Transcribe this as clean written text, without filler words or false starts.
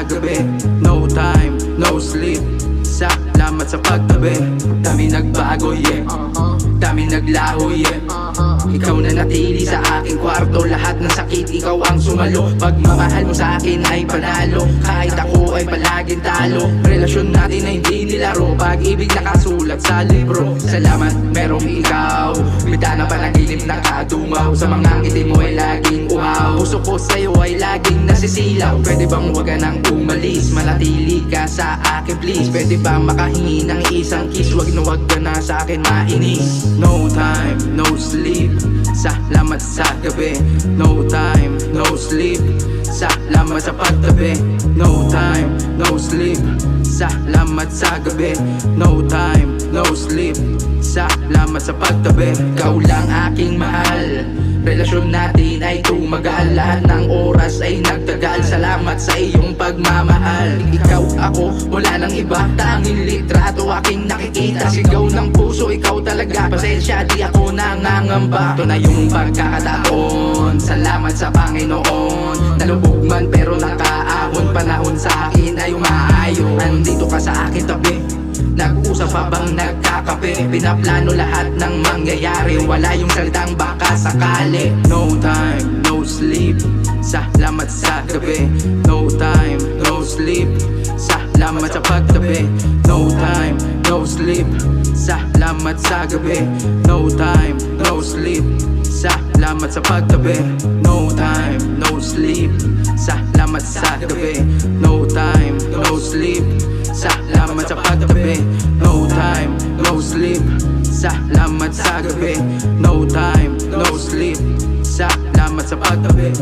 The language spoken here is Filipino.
gabi. No time, no sleep, salamat sa pagtabi. Dami nagbago, yeah, dami naglaho, yeah. Ikaw na natili sa aking kwarto, lahat ng sakit ikaw ang sumalo. Pagmamahal mo sa akin ay panalo, kahit ako ay palaging talo. Relasyon natin ay hindi nilaro, pag-ibig nakasulat sa libro. Salamat merong ikaw, bita na panaginip na kadumaw. Sa mga ngiti mo ay laging uhaw, puso ko sa'yo ay laging nasisilaw. Pwede bang huwag ka nang umalis, manatili ka sa akin please. Pwede ba makahingi ng isang kiss, wag na wag ka na sa akin mainis. No time, no sleep, salamat sa gabi. No time, no sleep, salamat sa pagtabi. No time, no sleep, salamat sa gabi. No time, no sleep, salamat sa pagtabi. Ikaw lang aking mahal, relasyon natin ay tumagal. Lahat ng oras ay nagtagal, salamat sa iyong pagmamahal. Ikaw ako, wala nang iba, tanging litrato aking nakikita. Sigaw ng puso, ikaw talaga, pasensya di ako nangangamba. Ito na yung pagkakataon, salamat sa Panginoon. Nalubog man pero nakaahon, panahon sa akin ay umaayon. Andito ka sa akin tabi, nag-uusap habang nagkakape. Pinaplano lahat ng mangyayari, wala yung salitang baka sakali. No time, no sleep, salamat sa gabi. No time, no sleep, salamat sa pagtabi. No time, no sleep, salamat sa gabi. No time, no sleep, salamat sa pagtabi. No time, no sleep, salamat sa gabi. No time, no sleep, salamat sa pagtabi. No time, no sleep, salamat sa gabi. No time, no sleep, salamat sa pagtabi.